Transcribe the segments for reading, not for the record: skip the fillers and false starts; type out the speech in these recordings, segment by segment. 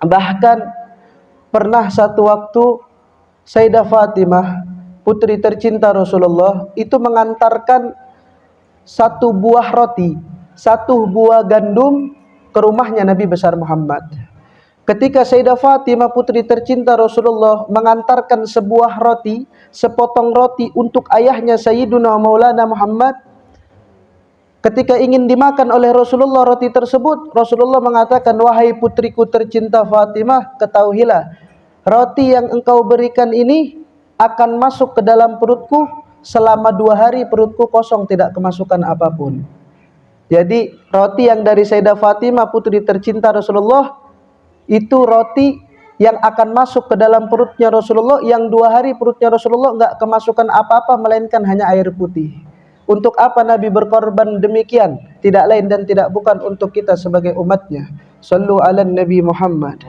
Bahkan pernah satu waktu Sayyidah Fatimah, putri tercinta Rasulullah, itu mengantarkan satu buah roti, satu buah gandum ke rumahnya Nabi besar Muhammad. Ketika Sayyidah Fatimah, putri tercinta Rasulullah, mengantarkan sebuah roti, sepotong roti untuk ayahnya Sayyiduna Maulana Muhammad, ketika ingin dimakan oleh Rasulullah roti tersebut, Rasulullah mengatakan, "Wahai putriku tercinta Fatimah, ketahuilah, roti yang engkau berikan ini akan masuk ke dalam perutku selama 2 hari, perutku kosong, tidak kemasukan apapun." Jadi roti yang dari Sayyidah Fatimah, putri tercinta Rasulullah, itu roti yang akan masuk ke dalam perutnya Rasulullah, yang 2 hari perutnya Rasulullah enggak kemasukan apa-apa melainkan hanya air putih. Untuk apa Nabi berkorban demikian? Tidak lain dan tidak bukan untuk kita sebagai umatnya. Sallu ala Nabi Muhammad.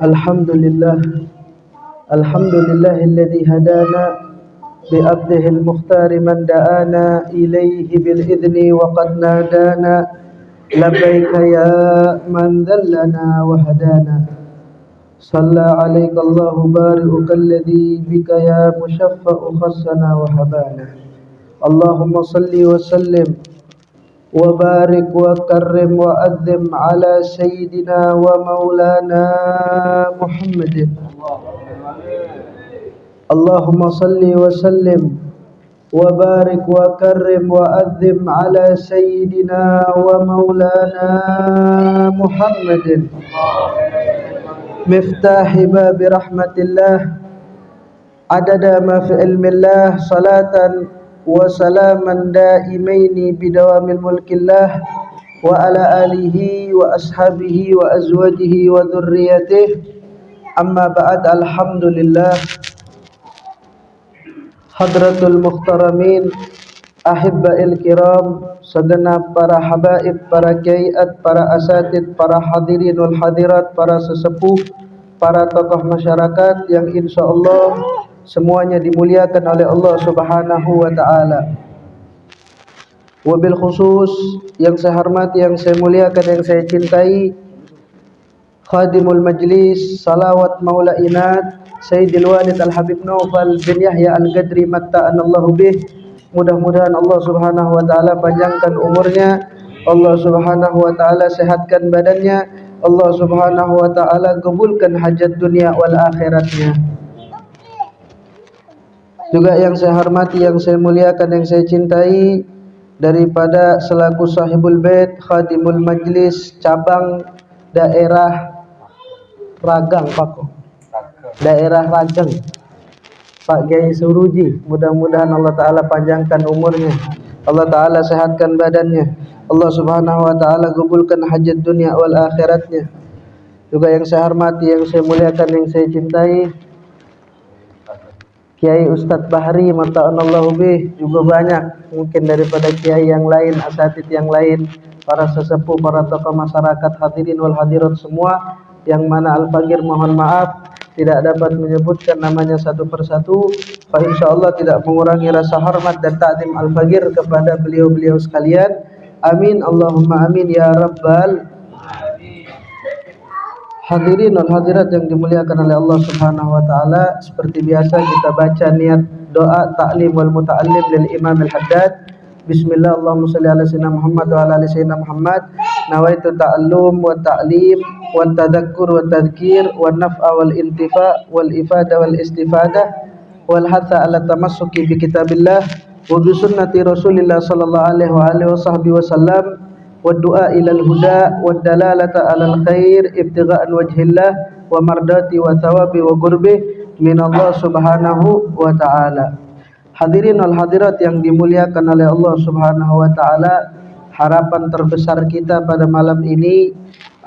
Alhamdulillah, alhamdulillahilladzi hadana bi'abdihil mukhtari man da'ana ilaihi bil idni wa qad nadana labbaika ya man dallana wa hadana. Salla alaika Allahu bari'uka alladzi bika ya mushaffa'u khassana wa habana. Allahumma salli wa sallim وبارك وكرم وأذم على سيدنا ومولانا محمد. اللهم صل وسلم وبارك وكرم وأذم على سيدنا ومولانا محمد مفتاح باب رحمة الله عدد ما في علم الله صلاة وسلاما دائمين بدوام الملك الله وعلى آله وأصحابه وأزواجه وذريته. أما بعد. الحمد لله. Hadratul Muhtaramin, Ahibba'il Kiram, segenap para habaib, para kiaiat, para asatid, para hadirin wal hadirat, para sesepuh, para tokoh masyarakat yang insyaallah semuanya dimuliakan oleh Allah Subhanahu wa taala. Wabil khusus yang saya hormati, yang saya muliakan, yang saya cintai, Khadimul Majlis Salawat Maula Inat Sayyidil Walid Al-Habib Naufal bin Yahya Al-Gadri matta'anallahu bih. Mudah-mudahan Allah Subhanahu wa taala panjangkan umurnya, Allah Subhanahu wa taala sehatkan badannya, Allah Subhanahu wa taala kabulkan hajat dunia wal akhiratnya. Juga yang saya hormati, yang saya muliakan, yang saya cintai, daripada selaku sahibul bait Khadimul Majlis cabang daerah Ragang, daerah Rageng, Pak Kiai Suruji, mudah-mudahan Allah taala panjangkan umurnya, Allah taala sehatkan badannya, Allah Subhanahu wa taala kabulkan hajat dunia wal akhiratnya. Juga yang saya hormati, yang saya muliakan, yang saya cintai, Kiai Ustadz Bahri matta'anallahu bih. Juga banyak mungkin daripada kiai yang lain, asatid yang lain, para sesepuh, para tokoh masyarakat, hadirin wal hadirat semua, yang mana Al-Faqir mohon maaf tidak dapat menyebutkan namanya satu persatu. Fa insyaallah tidak mengurangi rasa hormat dan takdim Al-Faqir kepada beliau-beliau sekalian. Amin Allahumma amin ya rabbal. Hadirin wal hadirat yang dimuliakan oleh Allah Subhanahu wa taala, seperti biasa kita baca niat doa ta'lim wal muta'allim lil Imam Al-Haddad. Bismillah, Allahumma shalli ala sayyidina Muhammad wa ala ali sayyidina Muhammad. Nawaitu ta'allum wa ta'lim wa tadhakkur wa tadhkir wa naf'a wal intifa wal ifada wal istifadah wal hatha ala tamassuki bi kitabillah wa bi sunnati Rasulillah sallallahu alaihi wa alihi wasallam wa du'a ilal huda wa dalalata alal khair ibtigha'an wajhillah wa mardati wa thawabi wa qurbi min Allah Subhanahu wa ta'ala. Hadirin wal hadirat yang dimuliakan oleh Allah Subhanahu wa ta'ala, harapan terbesar kita pada malam ini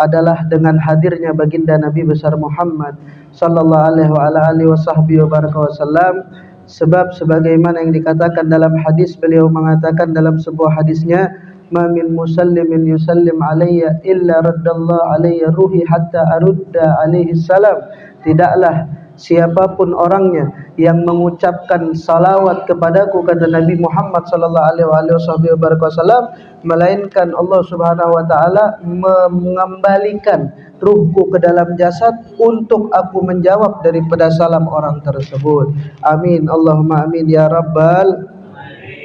adalah dengan hadirnya baginda Nabi besar Muhammad sallallahu alaihi wasallam. Sebab sebagaimana yang dikatakan dalam hadis, beliau mengatakan dalam sebuah hadisnya, ma min musallimin yusallim alayya illa raddallahu alayya ruhi hatta arudda alaihi salam. Tidaklah siapapun orangnya yang mengucapkan salawat kepadaku, kata Nabi Muhammad sallallahu alaihi wasallam, melainkan Allah Subhanahu wa taala mengembalikan ruhku ke dalam jasad untuk aku menjawab daripada salam orang tersebut. Amin, Allahumma amin ya rabbal.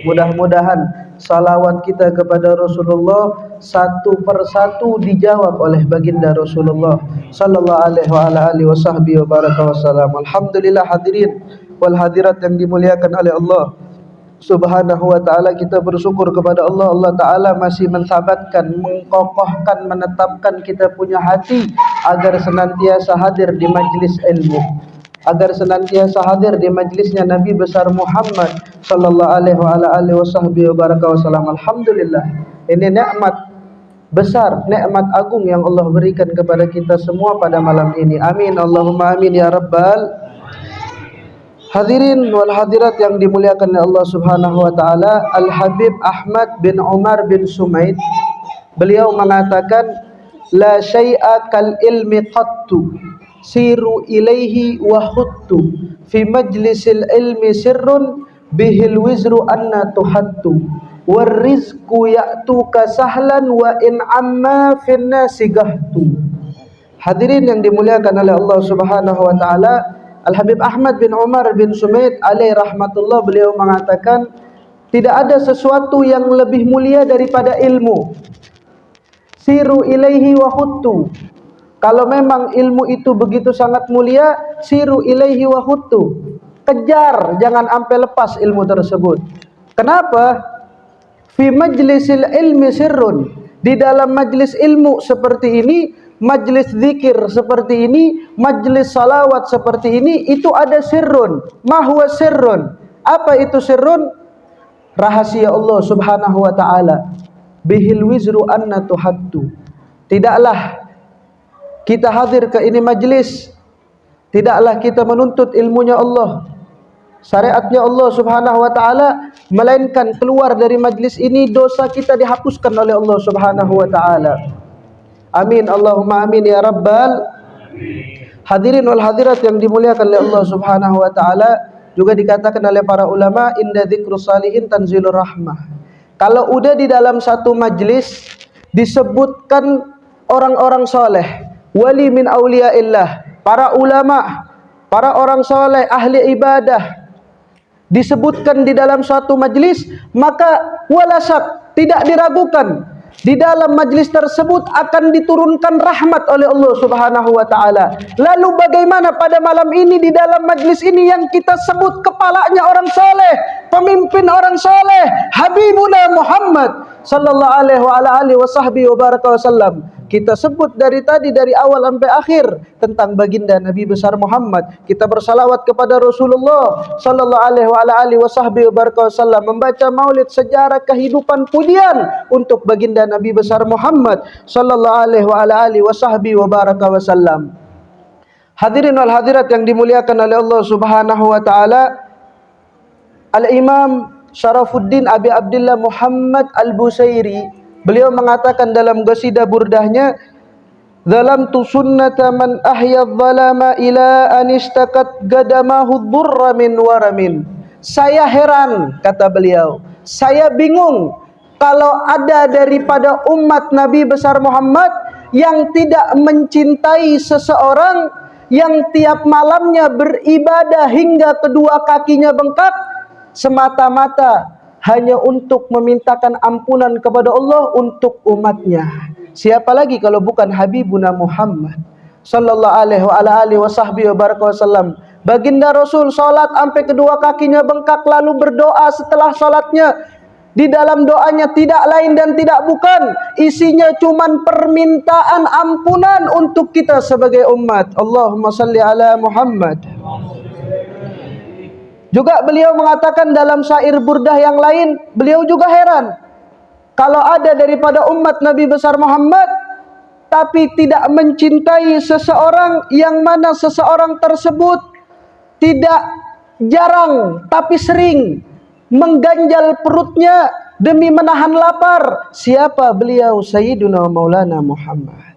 Mudah-mudahan salawat kita kepada Rasulullah satu persatu dijawab oleh baginda Rasulullah sallallahu alaihi wasallam. Alhamdulillah hadirin wal hadirat yang dimuliakan oleh Allah Subhanahu wa taala, kita bersyukur kepada Allah. Allah taala masih mensabatkan, mengkokohkan, menetapkan kita punya hati agar senantiasa hadir di majlis ilmu, agar senantiasa hadir di majlisnya Nabi besar Muhammad sallallahu alaihi wasallam. Alhamdulillah, ini nikmat besar, nikmat agung yang Allah berikan kepada kita semua pada malam ini. Amin, Allahumma amin ya rabbal. Hadirin wal hadirat yang dimuliakan oleh Allah Subhanahu wa taala, Al-Habib Ahmad bin Umar bin Sumaid, beliau mengatakan, la syai'a kal ilmi qattu siru ilaihi wa khuttu fi majlisil ilmi sirrun bihil wizru anna tuhattu war rizqu ya'tuka sahlan wa in amma fin nasi gahtu. Hadirin yang dimuliakan oleh Allah Subhanahu wa taala, Al-Habib Ahmad bin Umar bin Sumaid alaihi rahmatullah, beliau mengatakan, tidak ada sesuatu yang lebih mulia daripada ilmu. Siru ilaihi wa khuttu. Kalau memang ilmu itu begitu sangat mulia, siru ilaihi wa khuttu. Kejar, jangan sampai lepas ilmu tersebut. Kenapa? Fi majlisil ilmi sirrun. Di dalam majlis ilmu seperti ini, majlis zikir seperti ini, majlis salawat seperti ini, itu ada sirrun. Ma huwa sirrun? Apa itu sirrun? Rahasia Allah Subhanahu wa taala. Bihil wizru anna tuhattu. Tidaklah kita hadir ke ini majlis, tidaklah kita menuntut ilmunya Allah, syariatnya Allah Subhanahu wa taala, melainkan keluar dari majlis ini dosa kita dihapuskan oleh Allah Subhanahu wa taala. Amin, Allahumma amin ya rabbal. Hadirin wal hadirat yang dimuliakan oleh Allah Subhanahu wa taala, juga dikatakan oleh para ulama, inda dzikrus salihin tanzilur rahmah. Kalau udah di dalam satu majlis disebutkan orang-orang soleh, wali min auliyaillah, para ulama, para orang soleh, ahli ibadah, disebutkan di dalam suatu majlis, maka walasak, tidak diragukan, di dalam majlis tersebut akan diturunkan rahmat oleh Allah Subhanahu wa taala. Lalu bagaimana pada malam ini di dalam majlis ini yang kita sebut kepalanya orang soleh, pemimpin orang soleh, Habibuna Muhammad sallallahu alaihi wasallam. Kita sebut dari tadi, dari awal sampai akhir, tentang baginda Nabi besar Muhammad. Kita bersalawat kepada Rasulullah sallallahu alaihi wasallam, membaca maulid, sejarah kehidupan pujian untuk baginda Nabi besar Muhammad sallallahu alaihi wasallam. Hadirin wal hadirat yang dimuliakan oleh Allah Subhanahu wa taala, Al-Imam Syarafuddin Abi Abdullah Muhammad Al-Busairi, beliau mengatakan dalam qasidah burdahnya, zalamtu sunnata man ahya adh-dhalama ila an istakat gadamahu dhurra min waramin. Saya heran, kata beliau, saya bingung kalau ada daripada umat Nabi besar Muhammad yang tidak mencintai seseorang yang tiap malamnya beribadah hingga kedua kakinya bengkak semata-mata hanya untuk memintakan ampunan kepada Allah untuk umatnya. Siapa lagi kalau bukan Habibuna Muhammad sallallahu alaihi wasallam. Baginda Rasul salat sampai kedua kakinya bengkak, lalu berdoa setelah salatnya. Di dalam doanya tidak lain dan tidak bukan, isinya cuman permintaan ampunan untuk kita sebagai umat. Allahumma salli ala Muhammad. Juga beliau mengatakan dalam syair burdah yang lain, beliau juga heran kalau ada daripada umat Nabi besar Muhammad tapi tidak mencintai seseorang yang mana seseorang tersebut tidak jarang tapi sering mengganjal perutnya demi menahan lapar. Siapa beliau? Sayyiduna Maulana Muhammad.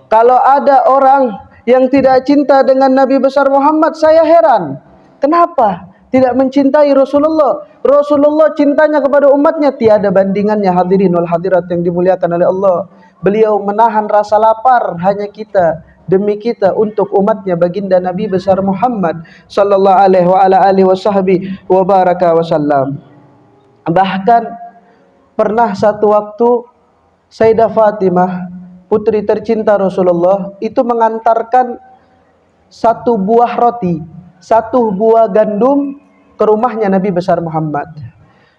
Kalau ada orang yang tidak cinta dengan Nabi besar Muhammad, saya heran. Kenapa tidak mencintai Rasulullah? Rasulullah cintanya kepada umatnya tiada bandingannya, hadirin wal hadirat yang dimuliakan oleh Allah. Beliau menahan rasa lapar hanya kita, demi kita, untuk umatnya baginda Nabi besar Muhammad sallallahu alaihi wa baraka wasallam. Bahkan pernah satu waktu Sayyidah Fatimah, putri tercinta Rasulullah, itu mengantarkan satu buah roti, satu buah gandum ke rumahnya Nabi besar Muhammad.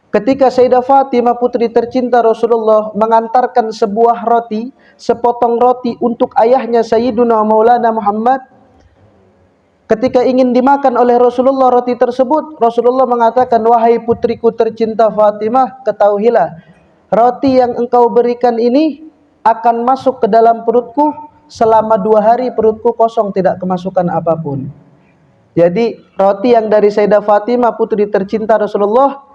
Ketika Sayyidah Fatimah, putri tercinta Rasulullah, mengantarkan sebuah roti, sepotong roti untuk ayahnya Sayyiduna Maulana Muhammad, ketika ingin dimakan oleh Rasulullah roti tersebut, Rasulullah mengatakan, "Wahai putriku tercinta Fatimah, ketahuilah, roti yang engkau berikan ini akan masuk ke dalam perutku selama 2 hari, perutku kosong, tidak kemasukan apapun." Jadi roti yang dari Sayyidah Fatimah, putri tercinta Rasulullah,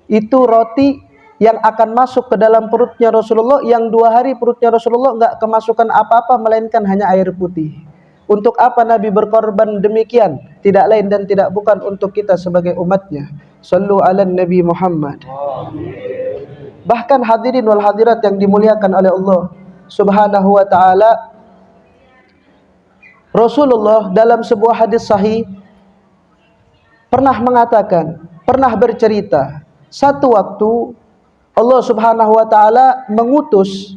itu roti yang akan masuk ke dalam perutnya Rasulullah, yang 2 hari perutnya Rasulullah enggak kemasukan apa-apa melainkan hanya air putih. Untuk apa Nabi berkorban demikian? Tidak lain dan tidak bukan untuk kita sebagai umatnya. Sallu ala Nabi Muhammad. Bahkan hadirin wal hadirat yang dimuliakan oleh Allah Subhanahu wa ta'ala, Rasulullah dalam sebuah hadis sahih pernah mengatakan, pernah bercerita, satu waktu Allah Subhanahu wa ta'ala mengutus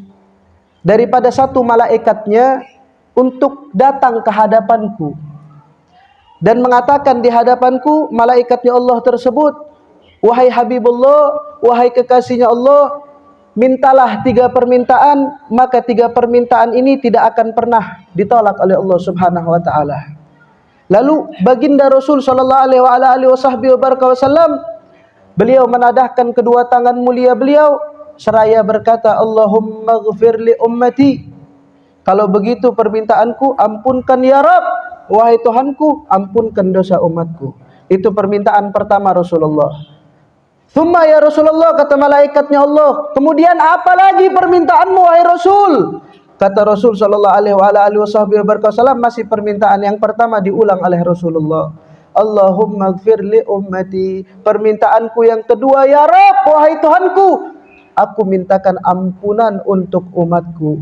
daripada satu malaikatnya untuk datang ke hadapanku dan mengatakan di hadapanku, malaikatnya Allah tersebut, "Wahai Habibullah, wahai kekasihnya Allah, mintalah 3 permintaan, maka 3 permintaan ini tidak akan pernah ditolak oleh Allah Subhanahu wa ta'ala." Lalu baginda Rasul sallallahu alaihi wasallam, beliau menadahkan kedua tangan mulia beliau seraya berkata, "Allahumma ghfir li ummati." Kalau begitu permintaanku, ampunkan ya Rabb, wahai Tuhanku, ampunkan dosa umatku. Itu permintaan pertama Rasulullah. "Tsumma ya Rasulullah," kata malaikatnya Allah, "kemudian apa lagi permintaanmu wahai Rasul?" Kata Rasul sallallahu alaihi wasallam, masih permintaan yang pertama diulang oleh Rasulullah. "Allahumma ighfir li ummati." Permintaanku yang kedua, ya Rabb, wahai Tuhanku, aku mintakan ampunan untuk umatku.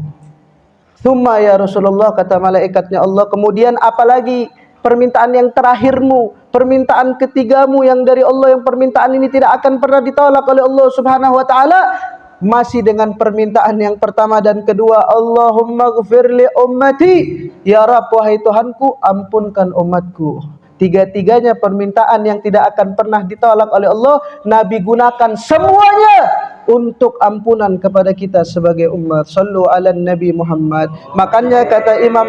"Tsumma ya Rasulullah," kata malaikatnya Allah, "kemudian apalagi permintaan yang terakhirmu, permintaan ketigamu yang dari Allah, yang permintaan ini tidak akan pernah ditolak oleh Allah Subhanahu wa ta'ala?" Masih dengan permintaan yang pertama dan kedua, "Allahumma ighfir li ummati." Ya Rabb, wahai Tuhanku, ampunkan umatku. Tiga-tiganya permintaan yang tidak akan pernah ditolak oleh Allah, Nabi gunakan semuanya untuk ampunan kepada kita sebagai umat. Sallu ala Nabi Muhammad. Makanya kata Imam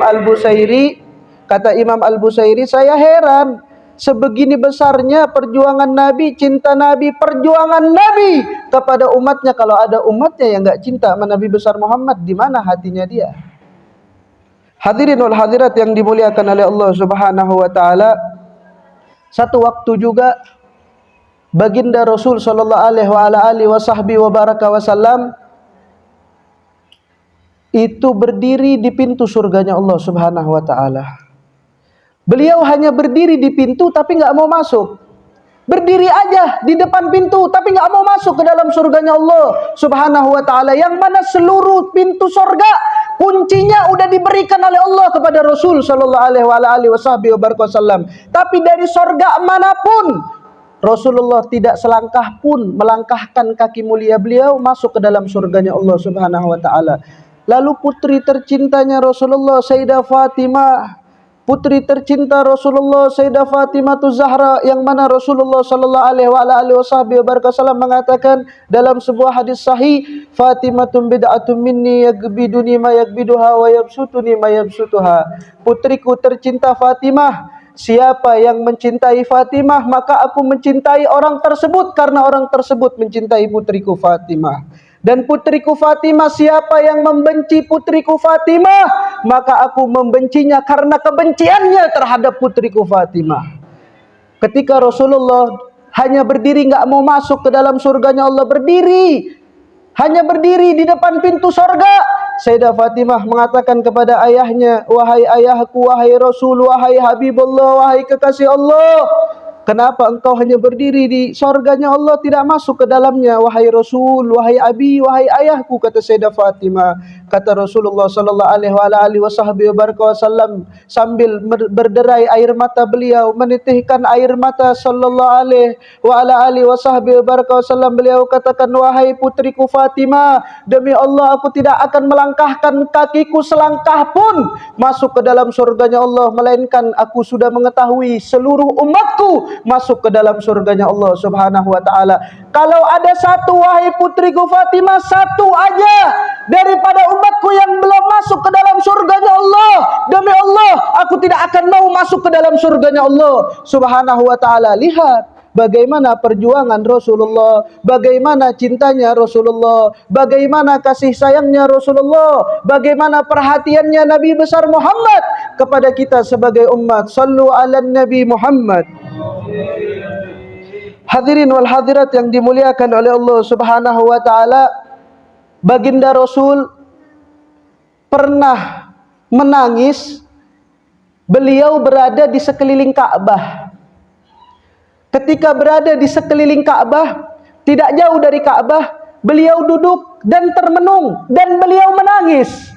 Al-Busairi, saya heran, sebegini besarnya perjuangan Nabi, cinta Nabi, perjuangan Nabi kepada umatnya. Kalau ada umatnya yang enggak cinta sama Nabi besar Muhammad, di mana hatinya dia? Hadirin wal hadirat yang dimuliakan oleh Allah Subhanahu wa ta'ala, satu waktu juga baginda Rasul sallallahu alaihi wasallam itu berdiri di pintu surganya Allah Subhanahu wa ta'ala. Beliau hanya berdiri di pintu tapi nggak mau masuk. Berdiri aja di depan pintu tapi nggak mau masuk ke dalam surganya Allah Subhanahu wa ta'ala, yang mana seluruh pintu surga kuncinya udah diberikan oleh Allah kepada Rasul sallallahu alaihi wasallam. Tapi dari surga manapun Rasulullah tidak selangkah pun melangkahkan kaki mulia beliau masuk ke dalam surganya Allah Subhanahu wa ta'ala. Lalu putri tercintanya Rasulullah, Sayyidah Fatimah, putri tercinta Rasulullah, Sayyidah Fatimah Zahra, yang mana Rasulullah sallallahu alaihi wasallam mengatakan dalam sebuah hadis sahih, "Fatimatun bid'atun minni yagbiduni ma yagbiduha wa yabsutuni ma yabsutuha." Putriku tercinta Fatimah, siapa yang mencintai Fatimah, maka aku mencintai orang tersebut karena orang tersebut mencintai putriku Fatimah. Dan putriku Fatimah, siapa yang membenci putriku Fatimah, maka aku membencinya karena kebenciannya terhadap putriku Fatimah. Ketika Rasulullah hanya berdiri, nggak mau masuk ke dalam surganya Allah. Berdiri, hanya berdiri di depan pintu surga. Sayyidah Fatimah mengatakan kepada ayahnya, wahai ayahku, wahai Rasul, wahai Habibullah, wahai kekasih Allah, kenapa engkau hanya berdiri di surganya Allah, tidak masuk ke dalamnya? Wahai Rasul, wahai Abi, wahai ayahku, kata Sayyidah Fatimah. Kata Rasulullah sallallahu alaihi wasallam sambil berderai air mata beliau, menitihkan air mata sallallahu alaihi wasallam, beliau katakan, wahai putriku Fatimah, demi Allah aku tidak akan melangkahkan kakiku selangkah pun masuk ke dalam surganya Allah, melainkan aku sudah mengetahui seluruh umatku masuk ke dalam surganya Allah subhanahu wa ta'ala. Kalau ada satu, wahai putriku Fatimah, satu aja daripada umatku yang belum masuk ke dalam surganya Allah, demi Allah aku tidak akan mau masuk ke dalam surganya Allah subhanahu wa ta'ala. Lihat bagaimana perjuangan Rasulullah, bagaimana cintanya Rasulullah, bagaimana kasih sayangnya Rasulullah, bagaimana perhatiannya Nabi besar Muhammad kepada kita sebagai umat. Sallu ala Nabi Muhammad. Hadirin wal hadirat yang dimuliakan oleh Allah subhanahu wa ta'ala, baginda Rasul pernah menangis. Beliau berada di sekeliling Ka'bah. Ketika berada di sekeliling Ka'bah, tidak jauh dari Ka'bah, beliau duduk dan termenung dan beliau menangis.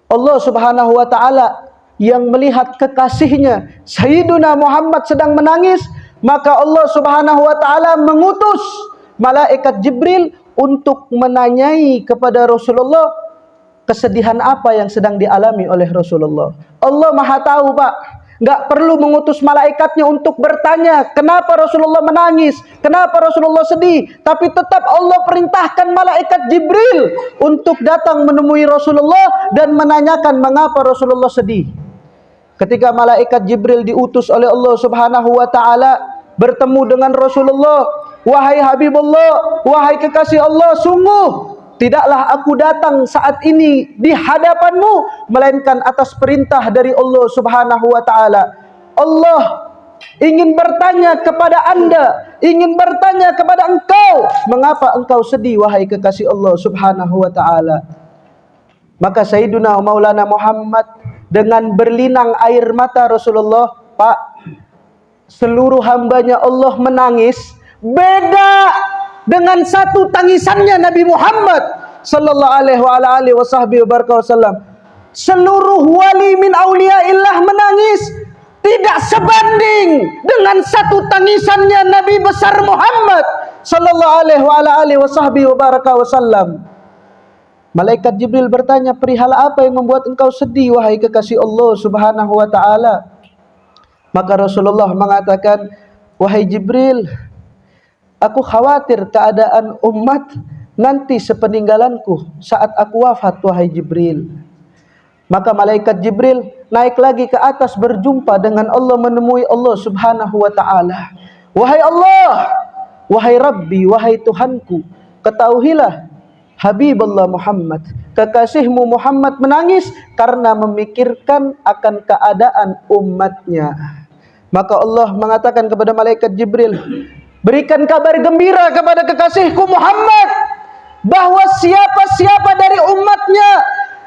Allah subhanahu wa ta'ala yang melihat kekasihnya Sayyiduna Muhammad sedang menangis, maka Allah subhanahu wa ta'ala mengutus malaikat Jibril untuk menanyai kepada Rasulullah kesedihan apa yang sedang dialami oleh Rasulullah. Allah maha tahu, Pak. Nggak perlu mengutus malaikatnya untuk bertanya kenapa Rasulullah menangis, kenapa Rasulullah sedih. Tapi tetap Allah perintahkan malaikat Jibril untuk datang menemui Rasulullah dan menanyakan mengapa Rasulullah sedih. Ketika malaikat Jibril diutus oleh Allah subhanahu wa ta'ala bertemu dengan Rasulullah, wahai Habibullah, wahai kekasih Allah, sungguh tidaklah aku datang saat ini di hadapanmu melainkan atas perintah dari Allah subhanahu wa ta'ala. Allah ingin bertanya kepada anda, ingin bertanya kepada engkau, mengapa engkau sedih wahai kekasih Allah subhanahu wa ta'ala. Maka Sayyiduna Maulana Muhammad dengan berlinang air mata Rasulullah, Pak, seluruh hambanya Allah menangis, beda dengan satu tangisannya Nabi Muhammad sallallahu alaihi wasallam. Seluruh wali min auliyaillah menangis tidak sebanding dengan satu tangisannya Nabi besar Muhammad sallallahu alaihi wasallam. Malaikat Jibril bertanya, perihal apa yang membuat engkau sedih wahai kekasih Allah subhanahu wa ta'ala? Maka Rasulullah mengatakan, wahai Jibril, aku khawatir keadaan umat nanti sepeninggalanku saat aku wafat wahai Jibril. Maka malaikat Jibril naik lagi ke atas berjumpa dengan Allah, menemui Allah subhanahu wa ta'ala. Wahai Allah, wahai Rabbi, wahai Tuhanku, ketahuilah Habibullah Muhammad, kekasihmu Muhammad menangis karena memikirkan akan keadaan umatnya. Maka Allah mengatakan kepada malaikat Jibril, berikan kabar gembira kepada kekasihku Muhammad bahwa siapa-siapa dari umatnya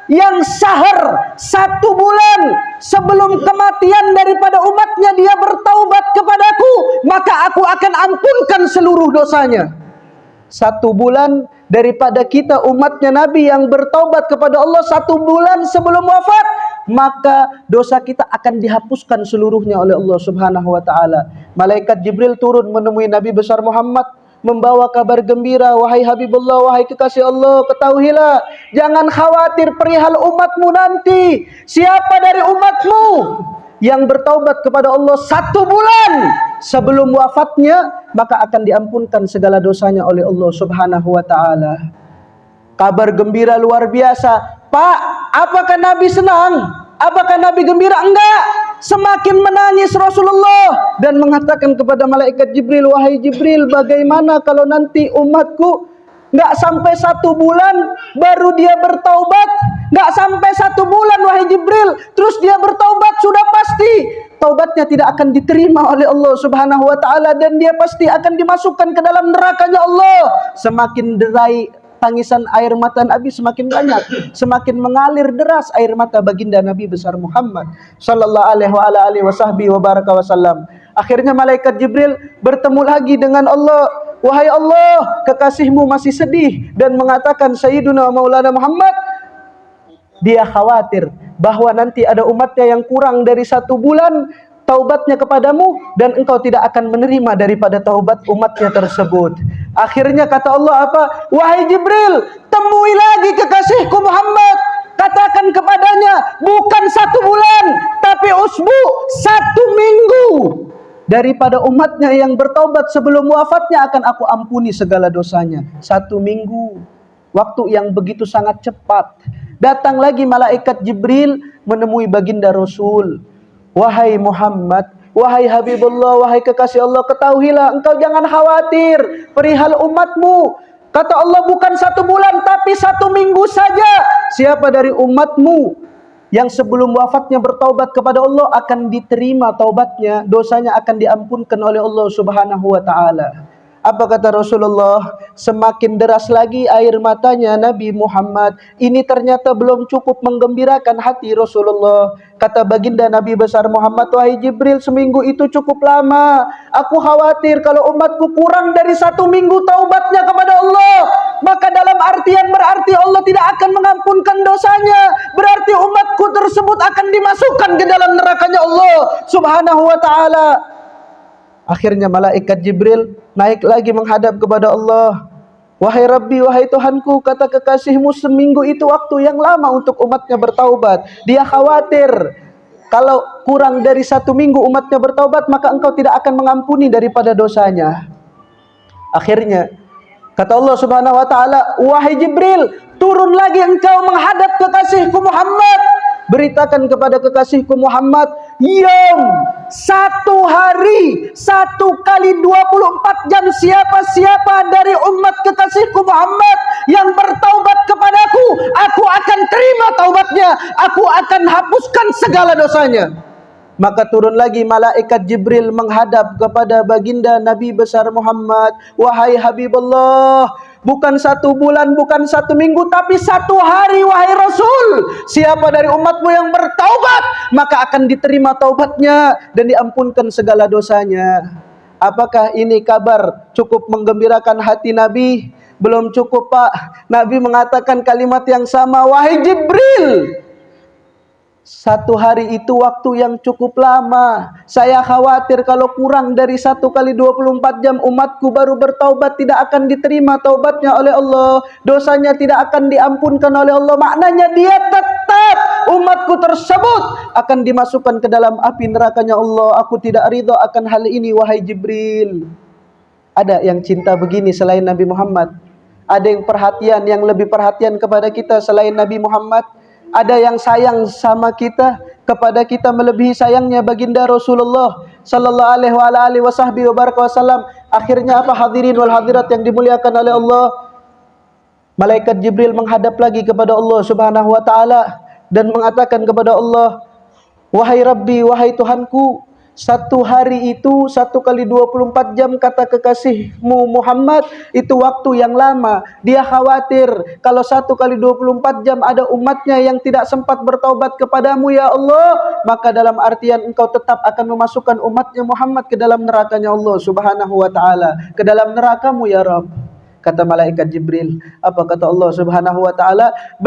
yang sahar 1 bulan sebelum kematian daripada umatnya dia bertaubat kepadaku, maka aku akan ampunkan seluruh dosanya. 1 bulan daripada kita umatnya Nabi yang bertaubat kepada Allah 1 bulan sebelum wafat, maka dosa kita akan dihapuskan seluruhnya oleh Allah subhanahu wa ta'ala. Malaikat Jibril turun menemui Nabi besar Muhammad membawa kabar gembira, wahai Habibullah, wahai kekasih Allah, ketahuilah, jangan khawatir perihal umatmu nanti. Siapa dari umatmu yang bertaubat kepada Allah 1 bulan sebelum wafatnya, maka akan diampunkan segala dosanya oleh Allah subhanahu wa ta'ala. Kabar gembira luar biasa. Pak, apakah Nabi senang? Apakah Nabi gembira? Enggak. Semakin menangis Rasulullah dan mengatakan kepada malaikat Jibril, wahai Jibril, bagaimana kalau nanti umatku nggak sampai 1 bulan baru dia bertaubat? Nggak sampai 1 bulan wahai Jibril, terus dia bertaubat, sudah pasti taubatnya tidak akan diterima oleh Allah Subhanahu wa taala, dan dia pasti akan dimasukkan ke dalam nerakanya Allah. Semakin derai tangisan air mata Nabi semakin banyak, semakin mengalir deras air mata baginda Nabi besar Muhammad sallallahu alaihi wasallam. Akhirnya malaikat Jibril bertemu lagi dengan Allah. Wahai Allah, kekasihmu masih sedih, dan mengatakan Sayyiduna Maulana Muhammad, dia khawatir bahwa nanti ada umatnya yang kurang dari 1 bulan taubatnya kepadamu, dan engkau tidak akan menerima daripada taubat umatnya tersebut. Akhirnya kata Allah apa? Wahai Jibril, temui lagi kekasihku Muhammad, katakan kepadanya bukan 1 bulan, tapi usbu, 1 minggu. Daripada umatnya yang bertaubat sebelum wafatnya akan aku ampuni segala dosanya. 1 minggu, waktu yang begitu sangat cepat. Datang lagi malaikat Jibril menemui baginda Rasul. Wahai Muhammad, wahai Habibullah, wahai kekasih Allah, ketahuilah engkau jangan khawatir perihal umatmu. Kata Allah, bukan 1 bulan tapi 1 minggu saja. Siapa dari umatmu yang sebelum wafatnya bertaubat kepada Allah akan diterima taubatnya, dosanya akan diampunkan oleh Allah Subhanahu wa taala. Apa kata Rasulullah? Semakin deras lagi air matanya Nabi Muhammad. Ini ternyata belum cukup menggembirakan hati Rasulullah. Kata baginda Nabi besar Muhammad, wahai Jibril, seminggu itu cukup lama. Aku khawatir kalau umatku kurang dari 1 minggu taubatnya kepada Allah, maka dalam artian berarti Allah tidak akan mengampunkan dosanya. Berarti umatku tersebut akan dimasukkan ke dalam nerakanya Allah Subhanahu wa ta'ala. Akhirnya malaikat Jibril naik lagi menghadap kepada Allah. Wahai Rabbi, wahai Tuhanku, kata kekasihmu seminggu itu waktu yang lama untuk umatnya bertaubat. Dia khawatir kalau kurang dari 1 minggu umatnya bertaubat, maka engkau tidak akan mengampuni daripada dosanya. Akhirnya kata Allah Subhanahu wa ta'ala, wahai Jibril, turun lagi engkau menghadap kekasihku Muhammad. Beritakan kepada kekasihku Muhammad, yang 1 hari 1 kali 24 jam siapa-siapa dari umat kekasihku Muhammad yang bertaubat kepadaku, aku akan terima taubatnya, aku akan hapuskan segala dosanya. Maka turun lagi malaikat Jibril menghadap kepada baginda Nabi besar Muhammad. Wahai Habibullah, bukan 1 bulan, bukan 1 minggu, tapi 1 hari wahai Rasul. Siapa dari umatmu yang bertaubat, maka akan diterima taubatnya dan diampunkan segala dosanya. Apakah ini kabar cukup menggembirakan hati Nabi? Belum cukup, Pak. Nabi mengatakan kalimat yang sama. Wahai Jibril, 1 hari itu waktu yang cukup lama. Saya khawatir kalau kurang dari 1 kali 24 jam umatku baru bertaubat, tidak akan diterima taubatnya oleh Allah. Dosanya tidak akan diampunkan oleh Allah. Maknanya dia tetap, umatku tersebut akan dimasukkan ke dalam api nerakanya Allah. Aku tidak ridha akan hal ini, wahai Jibril. Ada yang cinta begini selain Nabi Muhammad? Ada yang perhatian, yang lebih perhatian kepada kita selain Nabi Muhammad? Ada yang sayang sama kita, kepada kita melebihi sayangnya baginda Rasulullah sallallahu alaihi wasallam. Akhirnya apa, hadirin wal hadirat yang dimuliakan oleh Allah? Malaikat Jibril menghadap lagi kepada Allah Subhanahu wa taala dan mengatakan kepada Allah, wahai Rabbi, wahai Tuhanku, 1 hari itu 1 kali 24 jam kata kekasihmu Muhammad, itu waktu yang lama. Dia khawatir kalau 1 kali 24 jam ada umatnya yang tidak sempat bertaubat kepadamu ya Allah, maka dalam artian engkau tetap akan memasukkan umatnya Muhammad ke dalam nerakanya Allah Subhanahu wa ta'ala, ke dalam nerakamu ya Rabb. Kata malaikat Jibril, apa kata Allah Subhanahu wa ta'ala?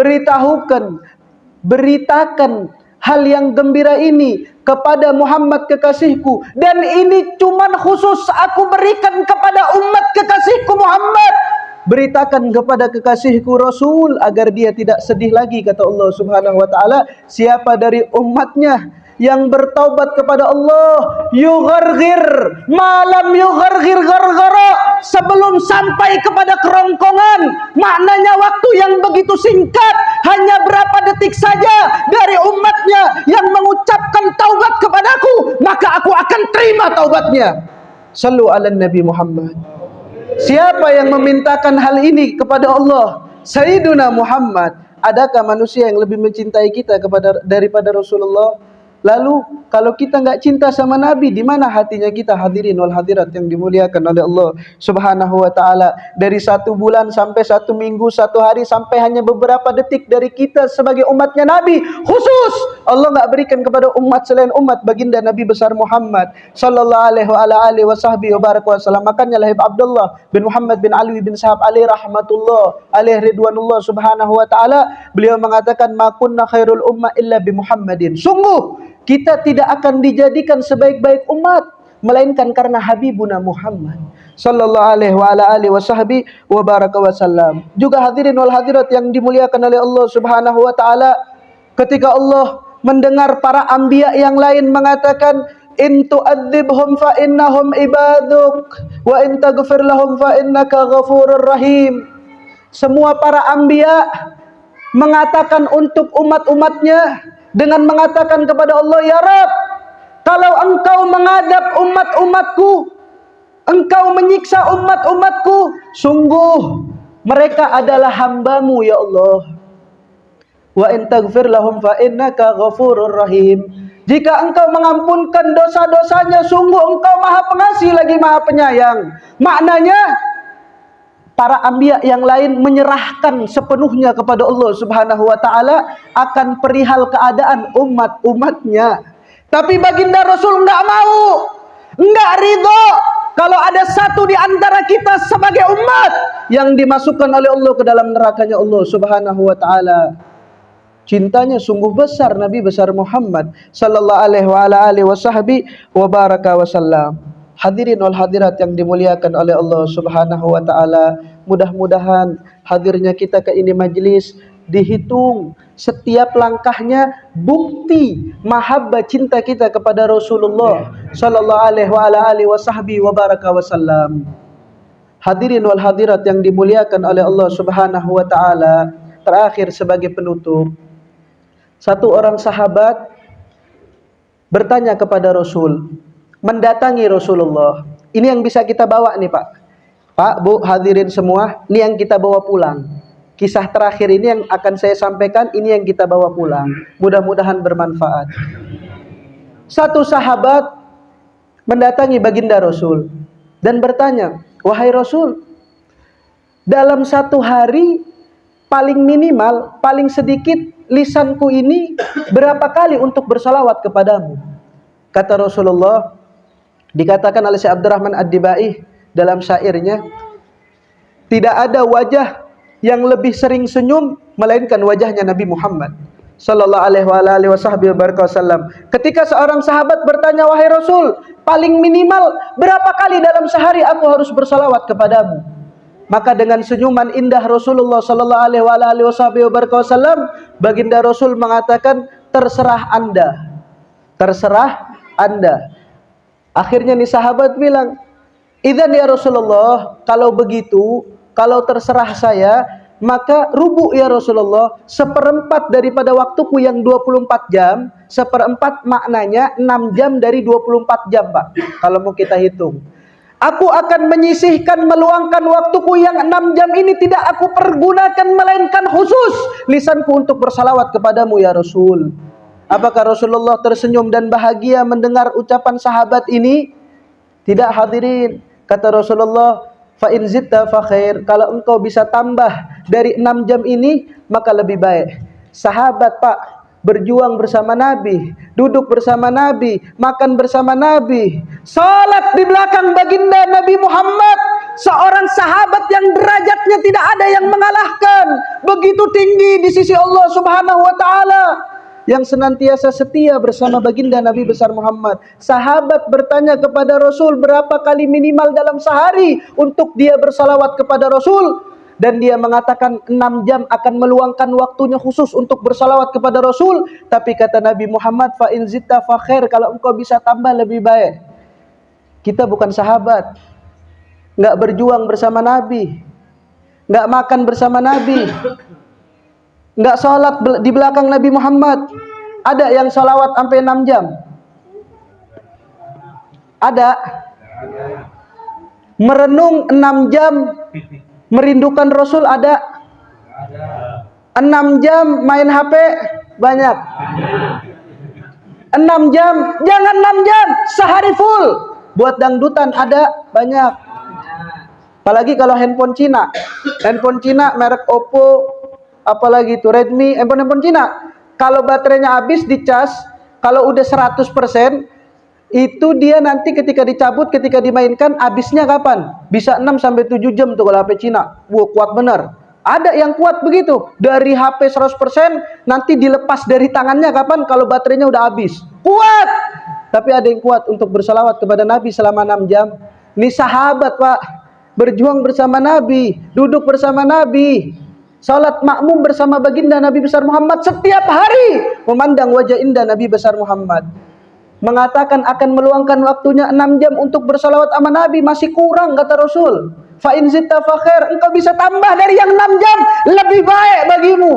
Beritakan hal yang gembira ini kepada Muhammad kekasihku, dan ini cuman khusus aku berikan kepada umat kekasihku Muhammad. Beritakan kepada kekasihku Rasul agar dia tidak sedih lagi, kata Allah Subhanahu wa ta'ala. Siapa dari umatnya yang bertaubat kepada Allah, yugharghir malam yugharghir gargara, sebelum sampai kepada kerongkongan, maknanya waktu yang begitu singkat, hanya berapa detik saja dari umatnya yang mengucapkan taubat kepadaku, maka aku akan terima taubatnya. Sallu ala Nabi Muhammad. Siapa yang memintakan hal ini kepada Allah? Sayyiduna Muhammad. Adakah manusia yang lebih mencintai kita daripada Rasulullah? Lalu kalau kita nggak cinta sama Nabi, di mana hatinya kita? Hadirin wal hadirat yang dimuliakan oleh Allah Subhanahu wa taala. Dari 1 bulan sampai 1 minggu, 1 hari, sampai hanya beberapa detik dari kita sebagai umatnya Nabi, khusus Allah nggak berikan kepada umat selain umat baginda Nabi besar Muhammad sallallahu alaihi wasallam. Makanya lahir Abdullah bin Muhammad bin Ali bin Sahab alaihi rahmatullah alaihi ridwanullah subhanahu wa taala, beliau mengatakan, ma kunna khairul ummah illa bi Muhammadin. Sungguh kita tidak akan dijadikan sebaik-baik umat melainkan karena Habibuna Muhammad sallallahu alaihi wasallam. Juga hadirin wal hadirat yang dimuliakan oleh Allah Subhanahu wa taala, ketika Allah mendengar para anbiya yang lain mengatakan, in tu'adzibhum fa innahum ibaduk wa in taghfir lahum fa innaka ghafurur rahim. Semua para anbiya mengatakan untuk umat-umatnya dengan mengatakan kepada Allah, ya Rabb, kalau engkau mengadab umat-umatku, engkau menyiksa umat-umatku, sungguh mereka adalah hambamu ya Allah. Wa in taghfir lahum fa innaka ghafurur rahim. Jika engkau mengampunkan dosa-dosanya, sungguh engkau maha pengasih lagi maha penyayang. Maknanya para anbiya yang lain menyerahkan sepenuhnya kepada Allah Subhanahu wa taala akan perihal keadaan umat-umatnya. Tapi baginda Rasul enggak mau, enggak ridho kalau ada satu di antara kita sebagai umat yang dimasukkan oleh Allah ke dalam nerakanya Allah Subhanahu wa taala. Cintanya sungguh besar Nabi besar Muhammad sallallahu alaihi wasallam. Hadirin wal hadirat yang dimuliakan oleh Allah Subhanahu wa taala, mudah-mudahan hadirnya kita ke ini majlis dihitung setiap langkahnya bukti mahabbah cinta kita kepada Rasulullah sallallahu alaihi wasallam. Hadirin wal hadirat yang dimuliakan oleh Allah Subhanahu wa taala, terakhir sebagai penutup, satu orang sahabat bertanya kepada Rasul, mendatangi Rasulullah. Ini yang bisa kita bawa nih Pak. Pak, Bu, hadirin semua, ini yang kita bawa pulang. Kisah terakhir ini yang akan saya sampaikan, ini yang kita bawa pulang. Mudah-mudahan bermanfaat. Satu sahabat mendatangi baginda Rasul dan bertanya, wahai Rasul, dalam 1 hari paling minimal, paling sedikit lisanku ini berapa kali untuk bersalawat kepadamu? Kata Rasulullah, dikatakan oleh Syekh Abdurrahman Ad-Dibai dalam syairnya, tidak ada wajah yang lebih sering senyum melainkan wajahnya Nabi Muhammad sallallahu alaihi wasallam. Ketika seorang sahabat bertanya, wahai Rasul, paling minimal berapa kali dalam sehari aku harus bersalawat kepadamu? Maka dengan senyuman indah Rasulullah sallallahu alaihi wasallam, baginda Rasul mengatakan, terserah Anda. Terserah Anda. Akhirnya nih sahabat bilang, idzan ya Rasulullah, kalau begitu, kalau terserah saya, maka rubu ya Rasulullah, 1/4 daripada waktuku yang 24 jam, 1/4 maknanya 6 jam dari 24 jam Pak, kalau mau kita hitung. Aku akan menyisihkan, meluangkan waktuku yang 6 jam ini tidak aku pergunakan, melainkan khusus lisanku untuk bersalawat kepadamu ya Rasul. Apakah Rasulullah tersenyum dan bahagia mendengar ucapan sahabat ini? Tidak hadirin. Kata Rasulullah, fa in zitta fa khair. Kalau engkau bisa tambah dari 6 jam ini, maka lebih baik. Sahabat Pak, berjuang bersama Nabi, duduk bersama Nabi, makan bersama Nabi, salat di belakang baginda Nabi Muhammad, seorang sahabat yang derajatnya tidak ada yang mengalahkan, begitu tinggi di sisi Allah Subhanahu wa taala, yang senantiasa setia bersama baginda Nabi besar Muhammad. Sahabat bertanya kepada Rasul berapa kali minimal dalam sehari untuk dia bersalawat kepada Rasul, dan dia mengatakan 6 jam akan meluangkan waktunya khusus untuk bersalawat kepada Rasul. Tapi kata Nabi Muhammad, fa in zitta fa khair, kalau engkau bisa tambah lebih baik. Kita bukan sahabat, nggak berjuang bersama Nabi, nggak makan bersama Nabi, nggak sholat di belakang Nabi Muhammad. Ada yang sholawat sampai 6 jam? Ada. Merenung 6 jam merindukan Rasul ada? 6 jam main HP banyak. 6 jam, jangan 6 jam, sehari full. Buat dangdutan ada banyak. Apalagi kalau handphone Cina. Handphone Cina merek Oppo, apalagi itu Redmi, handphone Cina. Kalau baterainya habis dicas, kalau udah 100%, itu dia nanti ketika dicabut, ketika dimainkan, habisnya kapan? Bisa 6 sampai 7 jam tuh kalau HP Cina. Wow, kuat bener. Ada yang kuat begitu. Dari HP 100% nanti dilepas dari tangannya kapan? Kalau baterainya udah habis. Kuat. Tapi ada yang kuat untuk bersalawat kepada Nabi selama 6 jam. Ini sahabat, Pak. Berjuang bersama Nabi, duduk bersama Nabi, salat makmum bersama baginda Nabi besar Muhammad setiap hari, memandang wajah indah Nabi besar Muhammad. Mengatakan akan meluangkan waktunya 6 jam untuk bersalawat sama Nabi, masih kurang kata Rasul. Fa in zitta fa khair, engkau bisa tambah dari yang 6 jam, lebih baik bagimu.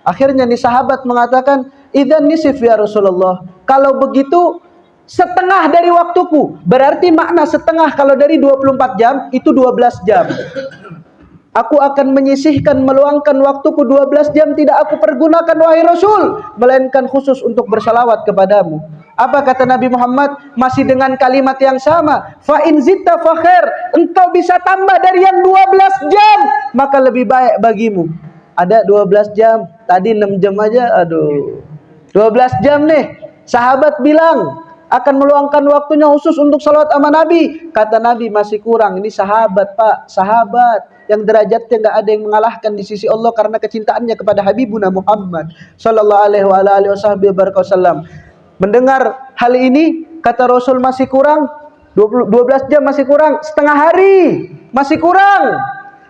Akhirnya nih sahabat mengatakan, idzan nisif ya Rasulullah. Kalau begitu setengah dari waktuku. Berarti makna setengah kalau dari 24 jam itu 12 jam. Aku akan menyisihkan, meluangkan waktuku 12 jam tidak aku pergunakan wahai Rasul, melainkan khusus untuk bersalawat kepadamu. Apa kata Nabi Muhammad? Masih dengan kalimat yang sama. Fa in zitta fa khair, engkau bisa tambah dari yang 12 jam, maka lebih baik bagimu. Ada 12 jam, tadi 6 jam aja, aduh. 12 jam nih. Sahabat bilang akan meluangkan waktunya khusus untuk salawat sama Nabi. Kata Nabi masih kurang. Ini sahabat, Pak, sahabat yang derajatnya nggak ada yang mengalahkan di sisi Allah karena kecintaannya kepada Habibuna Muhammad sallallahu alaihi wasallam. Mendengar hal ini, kata Rasul masih kurang 12 jam, masih kurang setengah hari, masih kurang.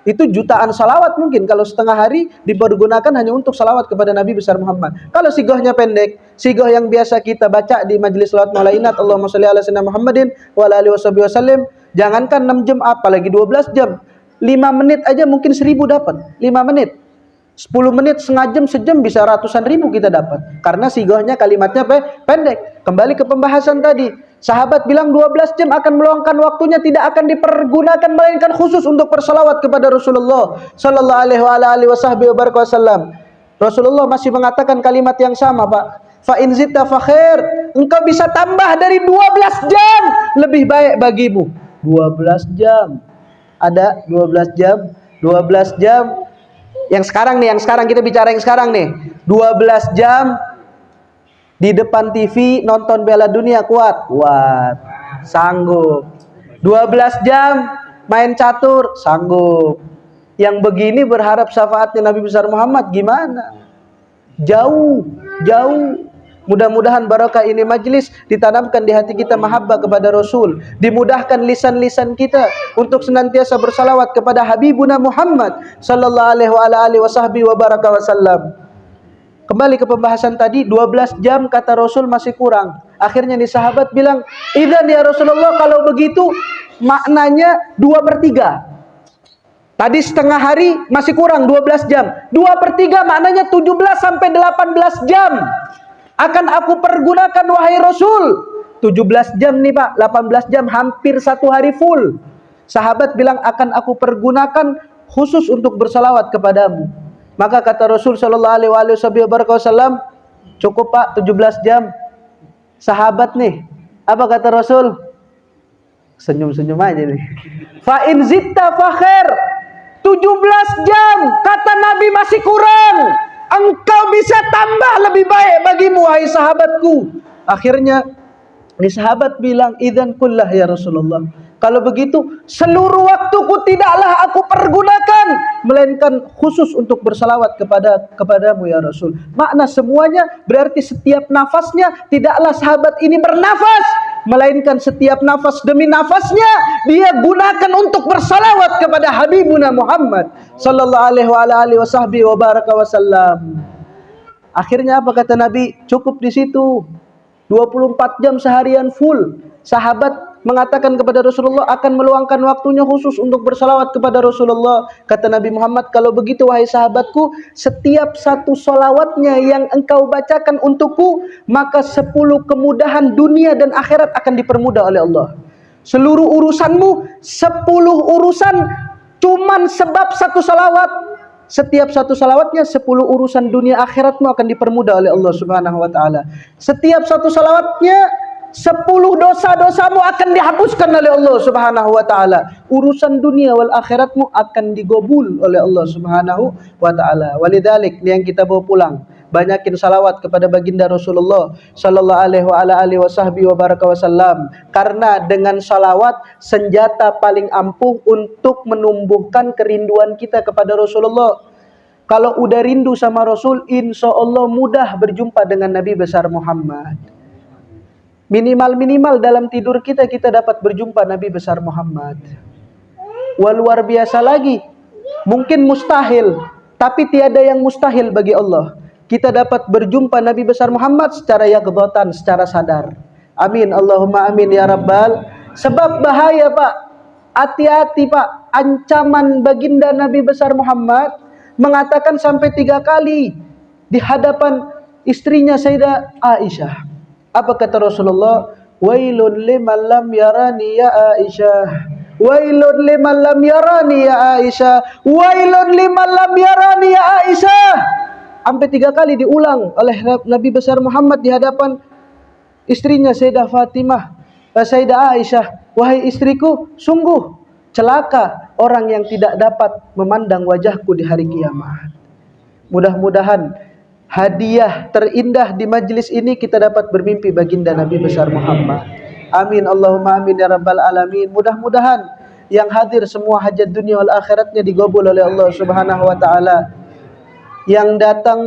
Itu jutaan salawat mungkin kalau setengah hari dipergunakan hanya untuk salawat kepada Nabi besar Muhammad. Kalau sigohnya pendek, sigoh yang biasa kita baca di majelis salawat malainat, Allahumma sholli ala sayyidina Muhammadin wa ala alihi wasallam, jangankan 6 jam apalagi 12 jam. 5 menit aja mungkin 1000 dapat. 5 menit. 10 menit, setengah jam, sejam bisa ratusan ribu kita dapat. Karena sigohnya kalimatnya pendek. Kembali ke pembahasan tadi. Sahabat bilang 12 jam akan meluangkan waktunya tidak akan dipergunakan melainkan khusus untuk bersalawat kepada Rasulullah sallallahu alaihi wasallam. Rasulullah masih mengatakan kalimat yang sama, Pak. Fa in zitta fa khair, engkau bisa tambah dari 12 jam, lebih baik bagimu. 12 jam. Ada 12 jam, 12 jam. Yang sekarang nih, yang sekarang kita bicara yang sekarang nih. 12 jam di depan TV nonton Piala Dunia kuat? Kuat. Sanggup. 12 jam main catur? Sanggup. Yang begini berharap syafaatnya Nabi besar Muhammad gimana? Jauh, jauh. Mudah-mudahan barokah ini majlis ditanamkan di hati kita mahabbah kepada Rasul, dimudahkan lisan-lisan kita untuk senantiasa bersalawat kepada Habibuna Muhammad sallallahu alaihi wasallam. Kembali ke pembahasan tadi, 12 jam kata Rasul masih kurang. Akhirnya nih sahabat bilang, idzan ya Rasulullah, kalau begitu maknanya 2/3. Tadi setengah hari masih kurang 12 jam. 2/3 maknanya 17 sampai 18 jam. Akan aku pergunakan wahai Rasul. 17 jam nih Pak, 18 jam, hampir 1 hari full. Sahabat bilang akan aku pergunakan khusus untuk bersalawat kepadamu. Maka kata Rasul sallallahu alaihi wasallam, cukup Pak 17 jam. Sahabat nih, apa kata Rasul? Senyum-senyum aja nih. Fa in zitta fa khair. 17 jam kata Nabi masih kurang. Engkau bisa tambah, lebih baik bagimu wahai sahabatku. Akhirnya ini sahabat bilang, idzan kullah ya Rasulullah. Kalau begitu seluruh waktuku tidaklah aku pergunakan melainkan khusus untuk bersalawat kepadamu ya Rasul. Makna semuanya berarti setiap nafasnya tidaklah sahabat ini bernafas, melainkan setiap nafas demi nafasnya dia gunakan untuk bersalawat kepada Habibuna Muhammad sallallahu alaihi wasallam. Akhirnya apa kata Nabi? Cukup di situ. 24 jam seharian full. Sahabat mengatakan kepada Rasulullah akan meluangkan waktunya khusus untuk bersalawat kepada Rasulullah. Kata Nabi Muhammad, kalau begitu wahai sahabatku, setiap satu salawatnya yang engkau bacakan untukku, maka 10 kemudahan dunia dan akhirat akan dipermudah oleh Allah. Seluruh urusanmu, 10 urusan cuman sebab satu salawat. Setiap satu salawatnya 10 urusan dunia akhiratmu akan dipermudah oleh Allah Subhanahu wa taala. Setiap satu salawatnya 10 dosa-dosamu akan dihapuskan oleh Allah Subhanahu wa taala. Urusan dunia wal akhiratmu akan digobul oleh Allah Subhanahu wa taala. Walidzalik yang kita bawa pulang, banyakin salawat kepada baginda Rasulullah sallallahu alaihi wasallam, karena dengan salawat senjata paling ampuh untuk menumbuhkan kerinduan kita kepada Rasulullah. Kalau udah rindu sama Rasul, insya Allah mudah berjumpa dengan Nabi besar Muhammad. Minimal dalam tidur kita dapat berjumpa Nabi besar Muhammad. Wah, luar biasa lagi. Mungkin mustahil, tapi tiada yang mustahil bagi Allah. Kita dapat berjumpa Nabi besar Muhammad secara yaqdhatan, secara sadar. Amin, Allahumma amin ya rabbal. Sebab bahaya Pak, hati-hati Pak. Ancaman baginda Nabi besar Muhammad mengatakan sampai 3 kali di hadapan istrinya Sayyidah Aisyah. Apa kata Rasulullah? Wailun liman lam yarani ya Aisyah. Wailun liman lam yarani ya Aisyah. Wailun liman lam yarani ya Aisyah. Sampai 3 kali diulang oleh Nabi besar Muhammad di hadapan istrinya Sayyidah Fatimah, Sayyidah Aisyah. Wahai istriku, sungguh celaka orang yang tidak dapat memandang wajahku di hari kiamat. Mudah-mudahan hadiah terindah di majlis ini kita dapat bermimpi baginda Nabi besar Muhammad. Amin, Allahumma amin ya rabbal alamin. Mudah-mudahan yang hadir semua hajat dunia wal akhiratnya digobol oleh Allah Subhanahu wa taala. Yang datang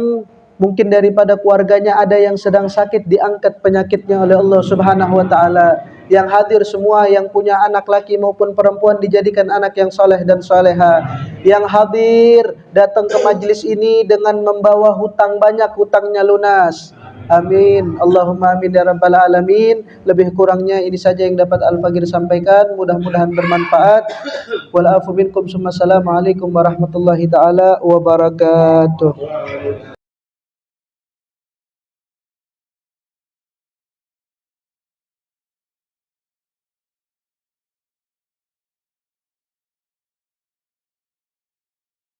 mungkin daripada keluarganya ada yang sedang sakit, diangkat penyakitnya oleh Allah Subhanahu wa taala. Yang hadir semua yang punya anak laki maupun perempuan dijadikan anak yang soleh dan soleha. Yang hadir datang ke majlis ini dengan membawa hutang banyak, hutangnya lunas. Amin, Allahumma amin ya rabbal alamin. Lebih kurangnya ini saja yang dapat Al-Faqir sampaikan. Mudah-mudahan bermanfaat. Wal afu minkum. Assalamualaikum warahmatullahi taala wabarakatuh.